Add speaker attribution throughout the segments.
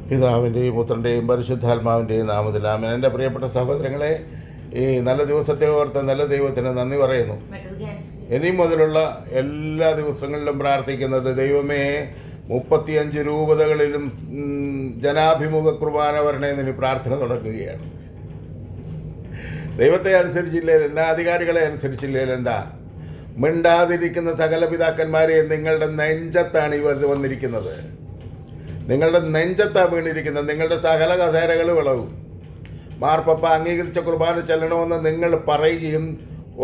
Speaker 1: പിതാവിൻ്റെയും പുത്രൻ്റെയും പരിശുദ്ധാത്മാവിൻ്റെയും നാമത്തിൽ ആമേൻ. എൻ്റെ പ്രിയപ്പെട്ട സഹോദരങ്ങളെ, ഈ നല്ല ദിവസത്തെ ഓർത്ത് നല്ല ദൈവത്തിന് നന്ദി പറയുന്നു. ഇനി മുതലുള്ള എല്ലാ ദിവസങ്ങളിലും പ്രാർത്ഥിക്കുന്നത്, ദൈവമേ 35 രൂപതകളിലും ജനാഭിമുഖ കുർബാന വരണേന്ന് ഇനി പ്രാർത്ഥന തുടങ്ങുകയാണ്. ദൈവത്തെ അനുസരിച്ചില്ലേ, എല്ലാ അധികാരികളെ അനുസരിച്ചില്ലേ, എന്താ മിണ്ടാതിരിക്കുന്ന സകല പിതാക്കന്മാരെ നിങ്ങളുടെ നെഞ്ചത്താണ് ഇവർ വന്നിരിക്കുന്നത്. നിങ്ങളുടെ നെഞ്ചത്താണ് വീണിരിക്കുന്നത്. നിങ്ങളുടെ സകല കസേരകൾ വിളവും. മാർപ്പപ്പ അംഗീകരിച്ച കുർബാന ചെല്ലണമെന്ന് നിങ്ങൾ പറയുകയും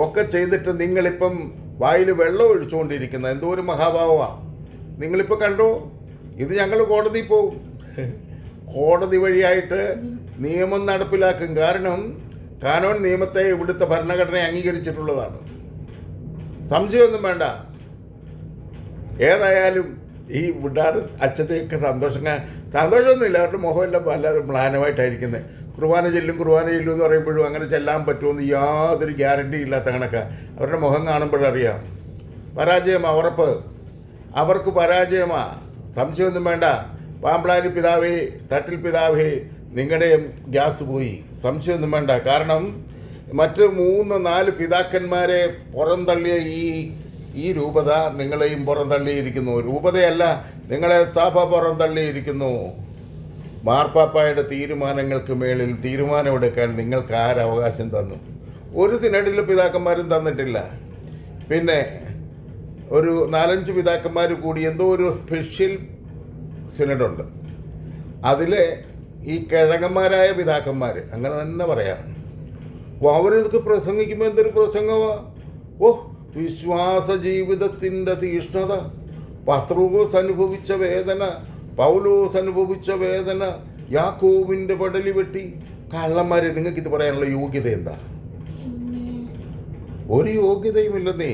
Speaker 1: ഒക്കെ ചെയ്തിട്ട് നിങ്ങളിപ്പം വായിൽ വെള്ളം ഒഴിച്ചുകൊണ്ടിരിക്കുന്നത് എന്തോ ഒരു മഹാഭാവമാണ്. നിങ്ങളിപ്പോൾ കണ്ടു, ഇത് ഞങ്ങൾ കോടതി പോവും. കോടതി വഴിയായിട്ട് നിയമം നടപ്പിലാക്കും. കാരണം കാനോൻ നിയമത്തെ ഇവിടുത്തെ ഭരണഘടന അംഗീകരിച്ചിട്ടുള്ളതാണ്. സംശയമൊന്നും വേണ്ട. ഏതായാലും ഈ വിടാറ് അച്ഛൻ്റെയൊക്കെ സന്തോഷമൊന്നുമില്ല. അവരുടെ മുഖമെല്ലാം വല്ലാതെ മ്ലാനമായിട്ടായിരിക്കുന്നത്. കുർബാന ചെല്ലും എന്ന് പറയുമ്പോഴും അങ്ങനെ ചെല്ലാൻ പറ്റുമെന്ന് യാതൊരു ഗ്യാരണ്ടി ഇല്ലാത്ത കണക്കാണ്. അവരുടെ മുഖം കാണുമ്പോഴറിയാം. പരാജയമാണ്, ഉറപ്പ്. അവർക്ക് പരാജയമാണ്, സംശയമൊന്നും വേണ്ട. പാമ്പ്ളാരി പിതാവേ, തട്ടിൽ പിതാവേ, നിങ്ങളുടെയും ഗ്യാസ് പോയി, സംശയമൊന്നും വേണ്ട. കാരണം മറ്റ് 3-4 പിതാക്കന്മാരെ പുറന്തള്ളിയ ഈ രൂപത നിങ്ങളെയും പുറന്തള്ളിയിരിക്കുന്നു. രൂപതയല്ല, നിങ്ങളെ സഭ പുറന്തള്ളിയിരിക്കുന്നു. മാർപ്പാപ്പായുടെ തീരുമാനങ്ങൾക്ക് മേളിൽ തീരുമാനമെടുക്കാൻ നിങ്ങൾക്ക് ആരവകാശം തന്നു? ഒരു സിനഡിലെ പിതാക്കന്മാരും തന്നിട്ടില്ല. പിന്നെ ഒരു 4-5 പിതാക്കന്മാർ കൂടി എന്തോ ഒരു സ്പെഷ്യൽ സിനഡുണ്ട്. അതിലെ ഈ കിഴങ്ങന്മാരായ പിതാക്കന്മാർ, അങ്ങനെ തന്നെ പറയാം. അവരിതൊക്കെ പ്രസംഗിക്കുമ്പോൾ എന്തൊരു പ്രസംഗമാണ്! ഓ, വിശ്വാസ ജീവിതത്തിൻ്റെ തീഷ്ണത, പത്രോസ് അനുഭവിച്ച വേദന, പൗലോസ് അനുഭവിച്ച വേദന, യാക്കോബിൻ്റെ പടലി വെട്ടി. കള്ളന്മാരെ, നിങ്ങൾക്കിത് പറയാനുള്ള യോഗ്യത എന്താ? ഒരു യോഗ്യതയുമില്ലെന്നേ.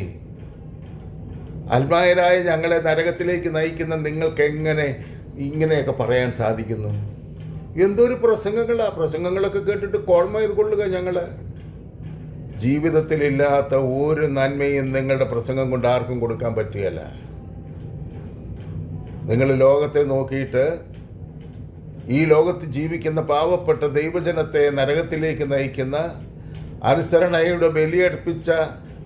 Speaker 1: അൽമായരായ ഞങ്ങളെ നരകത്തിലേക്ക് നയിക്കുന്ന നിങ്ങൾക്ക് എങ്ങനെ ഇങ്ങനെയൊക്കെ പറയാൻ സാധിക്കുന്നു? എന്തൊരു പ്രസംഗങ്ങളാ! പ്രസംഗങ്ങളൊക്കെ കേട്ടിട്ട് കോൾമയർ കൊള്ളുക. ഞങ്ങൾ ജീവിതത്തിലില്ലാത്ത ഒരു നന്മയും നിങ്ങളുടെ പ്രസംഗം കൊണ്ട് ആർക്കും കൊടുക്കാൻ പറ്റുകയല്ല. നിങ്ങൾ ലോകത്തെ നോക്കിയിട്ട് ഈ ലോകത്ത് ജീവിക്കുന്ന പാവപ്പെട്ട ദൈവജനത്തെ നരകത്തിലേക്ക് നയിക്കുന്ന, അനുസരണയുടെ ബലിയർപ്പിച്ച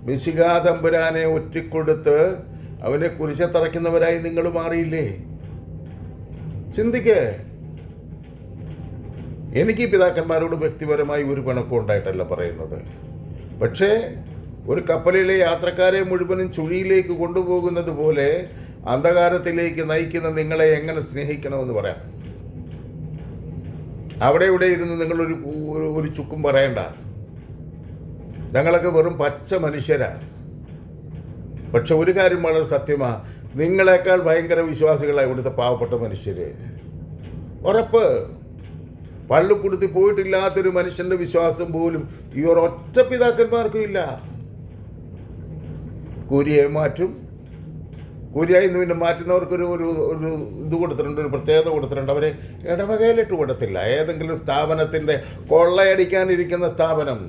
Speaker 1: മിശിഹാ തമ്പുരാനെ ഒറ്റിക്കൊടുത്ത് അവനെ കുരിശത്തറയ്ക്കുന്നവരായി നിങ്ങൾ മാറിയില്ലേ? ചിന്തിക്കേ. എനിക്ക് ഈ പിതാക്കന്മാരോട് വ്യക്തിപരമായി ഒരു പിണക്കം ഉണ്ടായിട്ടല്ല പറയുന്നത്. പക്ഷേ ഒരു കപ്പലിലെ യാത്രക്കാരെ മുഴുവനും ചുഴിയിലേക്ക് കൊണ്ടുപോകുന്നത് പോലെ അന്ധകാരത്തിലേക്ക് നയിക്കുന്ന നിങ്ങളെ എങ്ങനെ സ്നേഹിക്കണമെന്ന് പറയാം. അവിടെ ഇവിടെ ഇരുന്ന് നിങ്ങളൊരു ഒരു ചുക്കും പറയണ്ട. ഞങ്ങളൊക്കെ വെറും പച്ച മനുഷ്യരാണ്. പക്ഷെ ഒരു കാര്യം വളരെ സത്യമാണ്, നിങ്ങളെക്കാൾ ഭയങ്കര വിശ്വാസികളാണ് ഇവിടുത്തെ പാവപ്പെട്ട മനുഷ്യർ. ഉറപ്പ്. പള്ളിക്കൂടത്തി പോയിട്ടില്ലാത്തൊരു മനുഷ്യൻ്റെ വിശ്വാസം പോലും ഈ ഒരൊറ്റ പിതാക്കന്മാർക്കും ഇല്ല. കൂരിയെ മാറ്റും. കൂരിയായി നിന്ന് പിന്നെ മാറ്റുന്നവർക്കൊരു ഒരു ഇത് കൊടുത്തിട്ടുണ്ട്, ഒരു പ്രത്യേകത കൊടുത്തിട്ടുണ്ട്. അവരെ ഇടവകയിലിട്ട് കൊടുത്തില്ല. ഏതെങ്കിലും സ്ഥാപനത്തിൻ്റെ കൊള്ളയടിക്കാനിരിക്കുന്ന സ്ഥാപനം,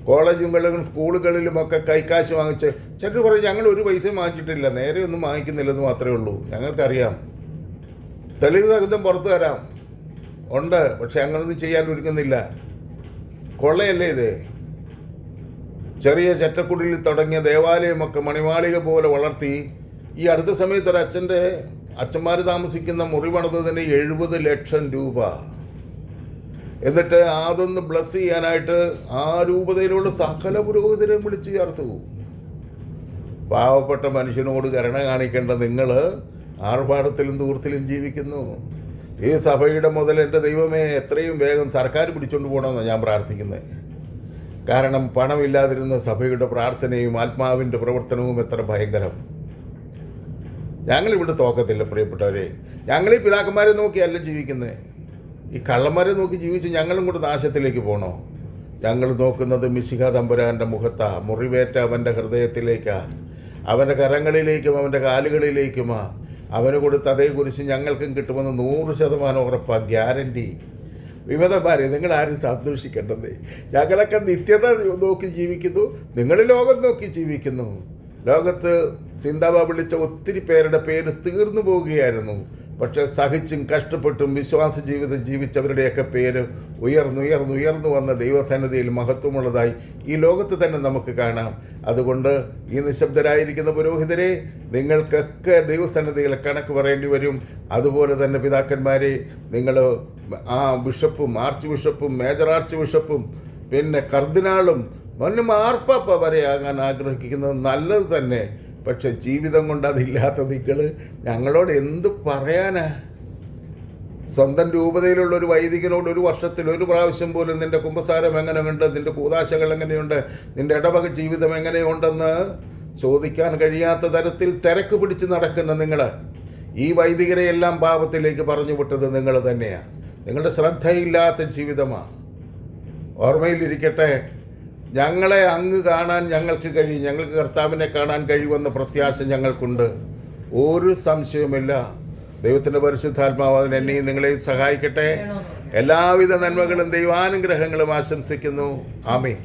Speaker 1: കോളേജുകളിലും സ്കൂളുകളിലുമൊക്കെ കൈക്കാശ് വാങ്ങിച്ച് ചിലർ പറയും ഞങ്ങൾ ഒരു പൈസയും വാങ്ങിച്ചിട്ടില്ല, നേരെ ഒന്നും വാങ്ങിക്കുന്നില്ലെന്ന് മാത്രമേ ഉള്ളൂ. ഞങ്ങൾക്കറിയാം, തെളിവ് സഹിതം പുറത്തു തരാം, ഉണ്ട്. പക്ഷെ അങ്ങനൊന്നും ചെയ്യാൻ ഒരുങ്ങുന്നില്ല. കൊള്ളയല്ലേ ഇത്? ചെറിയ ചെറ്റക്കുടിയിൽ തുടങ്ങിയ ദേവാലയമൊക്കെ മണിമാളിക പോലെ വളർത്തി ഈ അടുത്ത സമയത്ത് ഒരു അച്ഛന്മാർ താമസിക്കുന്ന മുറി പണിതതിന് 70 ലക്ഷം രൂപ. എന്നിട്ട് അതൊന്ന് ബ്ലസ് ചെയ്യാനായിട്ട് ആ രൂപതയിലുള്ള സകല പുരോഹിതരെയും വിളിച്ചു ചേർത്തു. പാവപ്പെട്ട മനുഷ്യനോട് കരുണ കാണിക്കേണ്ട നിങ്ങൾ ആർഭാടത്തിലും ദൂരത്തിലും ജീവിക്കുന്നു. ഈ സഭയുടെ മുതൽ എൻ്റെ ദൈവമേ എത്രയും വേഗം സർക്കാർ പിടിച്ചുകൊണ്ട് പോകണമെന്നാണ് ഞാൻ പ്രാർത്ഥിക്കുന്നത്. കാരണം പണമില്ലാതിരുന്ന സഭയുടെ പ്രാർത്ഥനയും ആത്മാവിൻ്റെ പ്രവർത്തനവും എത്ര ഭയങ്കരം. ഞങ്ങളിവിടെ തോക്കത്തില്ല പ്രിയപ്പെട്ടവരെ. ഞങ്ങൾ ഈ പിതാക്കന്മാരെ നോക്കിയല്ല ജീവിക്കുന്നത്. ഈ കള്ളന്മാരെ നോക്കി ജീവിച്ച് ഞങ്ങളും കൂടെ നാശത്തിലേക്ക് പോകണോ? ഞങ്ങൾ നോക്കുന്നത് മിശിഹാ തമ്പുരാൻ്റെ മുഖത്താ, മുറിവേറ്റ അവൻ്റെ ഹൃദയത്തിലേക്കാ, അവൻ്റെ കരങ്ങളിലേക്കും അവൻ്റെ കാലുകളിലേക്കുമാ. അവന് കൊടുത്ത് അതേക്കുറിച്ച് ഞങ്ങൾക്കും കിട്ടുമെന്ന് 100% ഉറപ്പാ, ഗ്യാരണ്ടി. വിമതന്മാരെ, നിങ്ങളാരും സന്തോഷിക്കേണ്ടത്. ഞങ്ങളൊക്കെ നിത്യത നോക്കി ജീവിക്കുന്നു, നിങ്ങൾ ലോകം നോക്കി ജീവിക്കുന്നു. ലോകത്ത് സിന്താബ വിളിച്ച ഒത്തിരി പേരുടെ പേര് തീർന്നു പോവുകയായിരുന്നു. പക്ഷേ സഹിച്ചും കഷ്ടപ്പെട്ടും വിശ്വാസ ജീവിതം ജീവിച്ചവരുടെയൊക്കെ പേര് ഉയർന്നു വന്ന ദൈവസന്നിധിയിൽ മഹത്വമുള്ളതായി ഈ ലോകത്ത് തന്നെ നമുക്ക് കാണാം. അതുകൊണ്ട് ഈ നിശബ്ദരായിരിക്കുന്ന പുരോഹിതരെ, നിങ്ങൾക്കൊക്കെ ദൈവസന്നിധിയിൽ കണക്ക് പറയേണ്ടി വരും. അതുപോലെ തന്നെ പിതാക്കന്മാരെ, നിങ്ങൾ ബിഷപ്പും ആർച്ച് ബിഷപ്പും മേജർ ആർച്ച് ബിഷപ്പും പിന്നെ കർദിനാളും മാർപ്പാപ്പ വരെ ആകാൻ ആഗ്രഹിക്കുന്നത് നല്ലത് തന്നെ. പക്ഷെ ജീവിതം കൊണ്ട് അതില്ലാത്ത നിങ്ങൾ ഞങ്ങളോട് എന്ത് പറയാനാ? സ്വന്തം രൂപതയിലുള്ള ഒരു വൈദികനോട് ഒരു വർഷത്തിൽ ഒരു പ്രാവശ്യം പോലും നിൻ്റെ കുമ്പസാരം എങ്ങനെയുണ്ട്, നിൻ്റെ കൂതാശകൾ എങ്ങനെയുണ്ട്, നിൻ്റെ ഇടവക ജീവിതം എങ്ങനെയുണ്ടെന്ന് ചോദിക്കാൻ കഴിയാത്ത തരത്തിൽ തിരക്ക് പിടിച്ച് നടക്കുന്ന നിങ്ങൾ, ഈ വൈദികരെയെല്ലാം പാപത്തിലേക്ക് പറഞ്ഞു വിട്ടത് നിങ്ങൾ തന്നെയാണ്. നിങ്ങളുടെ ശ്രദ്ധയില്ലാത്ത ജീവിതമാണ്. ഓർമ്മയിലിരിക്കട്ടെ, ഞങ്ങളെ അങ്ങ് കാണാൻ ഞങ്ങൾക്ക് കഴിയും, ഞങ്ങൾക്ക് കർത്താവിനെ കാണാൻ കഴിയുമെന്ന പ്രത്യാശ ഞങ്ങൾക്കുണ്ട്. ഒരു സംശയവുമില്ല. ദൈവത്തിൻ്റെ പരിശുദ്ധാത്മാവ് അതിന് എന്നെയും നിങ്ങളെയും സഹായിക്കട്ടെ. എല്ലാവിധ നന്മകളും ദൈവാനുഗ്രഹങ്ങളും ആശംസിക്കുന്നു. ആമേൻ.